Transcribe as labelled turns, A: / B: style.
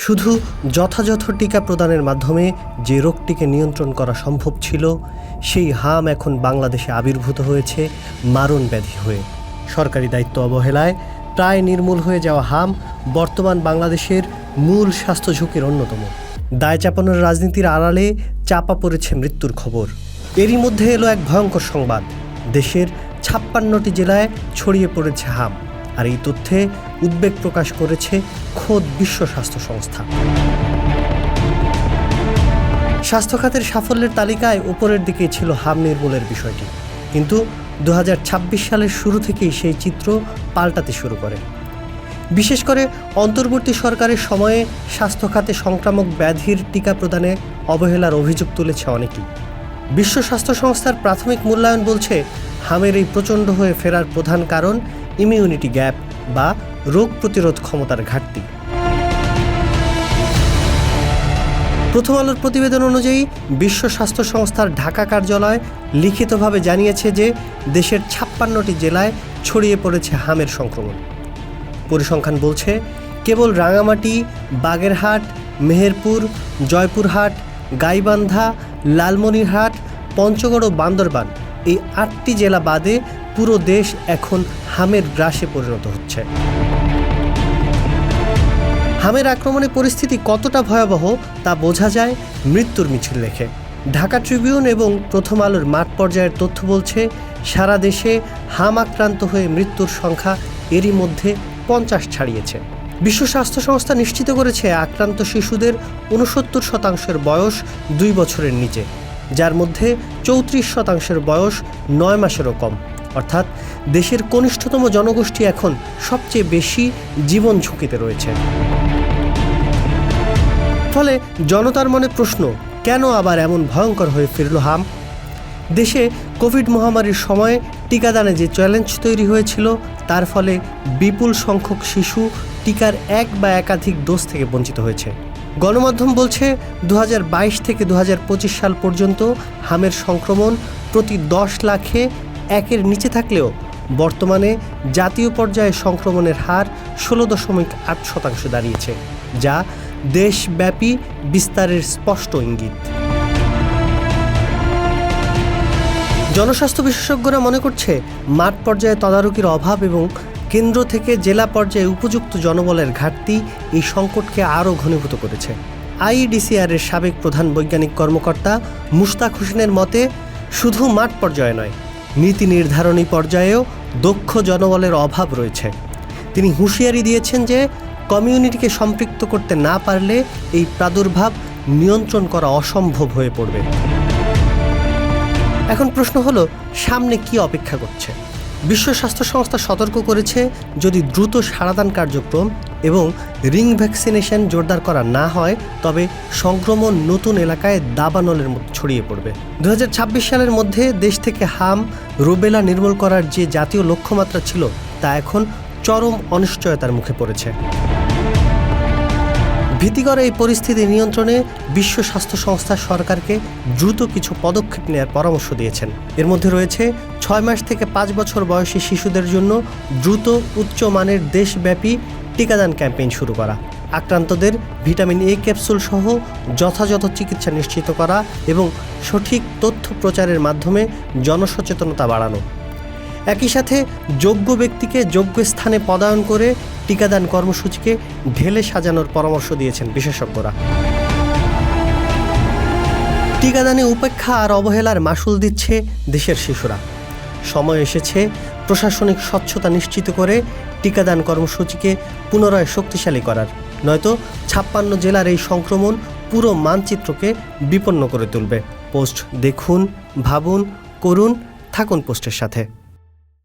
A: শুধু যথাযথ টিকা প্রদানের মাধ্যমে যে রোগটিকে নিয়ন্ত্রণ করা সম্ভব ছিল, সেই হাম এখন বাংলাদেশে আবির্ভূত হয়েছে মারণ ব্যাধি হয়ে। সরকারি দায়িত্ব অবহেলায় প্রায় নির্মূল হয়ে যাওয়া হাম বর্তমান বাংলাদেশের মূল স্বাস্থ্য ঝুঁকির অন্যতম। দায় চাপানোর রাজনীতির আড়ালে চাপা পড়েছে মৃত্যুর খবর। এরই মধ্যে এলো এক ভয়ঙ্কর সংবাদ, দেশের ৫৬টি জেলায় ছড়িয়ে পড়েছে হাম। আর এই তথ্যে উদ্বেগ প্রকাশ করেছে খোদ বিশ্ব স্বাস্থ্য সংস্থা। স্বাস্থ্য খাতের সাফল্যের তালিকায় উপরের দিকেই ছিল হাম নির্মূলের বিষয়টি, কিন্তু ২০২৬ সালের শুরু থেকেই সেই চিত্র পাল্টাতে শুরু করে। বিশেষ করে অন্তর্বর্তী সরকারের সময়ে স্বাস্থ্য খাতে সংক্রামক ব্যাধির টিকা প্রদানে অবহেলার অভিযোগ তুলেছে অনেকেই। বিশ্ব স্বাস্থ্য সংস্থার প্রাথমিক মূল্যায়ন বলছে, হামের এই প্রচণ্ড হয়ে ফেরার প্রধান কারণ ইমিউনিটি গ্যাপ বা রোগ প্রতিরোধ ক্ষমতার ঘাটতি। প্রথম আলোর প্রতিবেদন অনুযায়ী বিশ্ব স্বাস্থ্য সংস্থার ঢাকা কার্যালয় লিখিতভাবে জানিয়েছে যে দেশের ৫৬টি জেলায় ছড়িয়ে পড়েছে হামের সংক্রমণ। পরিসংখ্যান বলছে, কেবল রাঙামাটি, বাগেরহাট, মেহেরপুর, জয়পুরহাট, গাইবান্ধা, লালমনিরহাট, পঞ্চগড় ও বান্দরবান এই ৮টি জেলা বাদে পুরো দেশ এখন হামের গ্রাসে পরিণত হচ্ছে। হামের আক্রমণে পরিস্থিতি কতটা ভয়াবহ তা বোঝা যায় মৃত্যুর মিছিল দেখে। ঢাকা ট্রিবিউন এবং প্রথম আলোর মাঠ পর্যায়ের তথ্য বলছে, সারা দেশে হাম আক্রান্ত হয়ে মৃত্যুর সংখ্যা এরই মধ্যে ৫০ ছাড়িয়েছে। বিশ্ব স্বাস্থ্য সংস্থা নিশ্চিত করেছে, আক্রান্ত শিশুদের ৬৯% বয়স ২ বছরের নিচে, যার মধ্যে ৩৪% বয়স ৯ মাসেরও কম। অর্থাৎ দেশের কনিষ্ঠতম জনগোষ্ঠী এখন সবচেয়ে বেশি জীবন ঝুঁকিতে রয়েছে। ফলে জনতার মনে প্রশ্ন, কেন আবার এমন ভয়ঙ্কর হয়ে ফিরল হাম? দেশে কোভিড মহামারীর সময়ে টিকাদানে যে চ্যালেঞ্জ তৈরি হয়েছিল, তার ফলে বিপুল সংখ্যক শিশু টিকার এক বা একাধিক ডোজ থেকে বঞ্চিত হয়েছে। গণমাধ্যম বলছে, ২০২২ থেকে ২০২৫ সাল পর্যন্ত হামের সংক্রমণ প্রতি ১০ লাখে ১-এর নিচে থাকলেও বর্তমানে জাতীয় পর্যায়ে সংক্রমণের হার ১৬.৮% দাঁড়িয়েছে, যা দেশব্যাপী বিস্তারের স্পষ্ট ইঙ্গিত। জনস্বাস্থ্য বিশেষজ্ঞরা মনে করছে, মাঠ পর্যায়ে তদারকির অভাব এবং কেন্দ্র থেকে জেলা পর্যায়ে উপযুক্ত জনবলের ঘাটতি এই সংকটকে আরও ঘনীভূত করেছে। আইইডিসিআরের সাবেক প্রধান বৈজ্ঞানিক কর্মকর্তা মুশতাক হোসেনের মতে, শুধু মাঠ পর্যায়ে নয়, নীতি নির্ধারণী পর্যায়েও দক্ষ জনবলের অভাব রয়েছে। তিনি হুঁশিয়ারি দিয়েছেন যে কমিউনিটিকে সম্পৃক্ত করতে না পারলে এই প্রাদুর্ভাব নিয়ন্ত্রণ করা অসম্ভব হয়ে পড়বে। এখন প্রশ্ন হলো, সামনে কি অপেক্ষা করছে? বিশ্ব স্বাস্থ্য সংস্থা সতর্ক করেছে, যদি দ্রুত সাড়াদান কার্যক্রম এবং রিং ভ্যাকসিনেশন জোরদার করা না হয়, তবে সংক্রমণ নতুন এলাকায় দাবানলের মতো ছড়িয়ে পড়বে। ২০২৬ সালের মধ্যে দেশ থেকে হাম, রুবেলা নির্মূল করার যে জাতীয় লক্ষ্যমাত্রা ছিল, তা এখন চরম অনিশ্চয়তার মুখে পড়েছে। ভীতিকর এই পরিস্থিতি নিয়ন্ত্রণে বিশ্ব স্বাস্থ্য সংস্থা সরকারকে দ্রুত কিছু পদক্ষেপ নেওয়ার পরামর্শ দিয়েছেন। এর মধ্যে রয়েছে ৬ মাস থেকে ৫ বছর বয়সী শিশুদের জন্য দ্রুত উচ্চমানের দেশব্যাপী টিকাদান ক্যাম্পেইন শুরু করা, আক্রান্তদের ভিটামিন এ ক্যাপসুল সহ যথাযথ চিকিৎসা নিশ্চিত করা এবং সঠিক তথ্য প্রচারের মাধ্যমে জনসচেতনতা বাড়ানো। একই সাথে যোগ্য ব্যক্তিকে যোগ্য স্থানে পদায়ন করে টিকাদান কর্মসূচিকে ঢেলে সাজানোর পরামর্শ দিয়েছেন বিশেষজ্ঞরা। টিকাদানে উপেক্ষা আর অবহেলার মাশুল দিচ্ছে দেশের শিশুরা। সময় এসেছে প্রশাসনিক স্বচ্ছতা নিশ্চিত করে টিকাদান কর্মসূচিকে পুনরায় শক্তিশালী করার, নয়তো ৫৬ জেলার এই সংক্রমণ পুরো মানচিত্রকে বিপন্ন করে তুলবে। পোস্ট দেখুন, ভাবুন, করুন, থাকুন পোস্টের সাথে।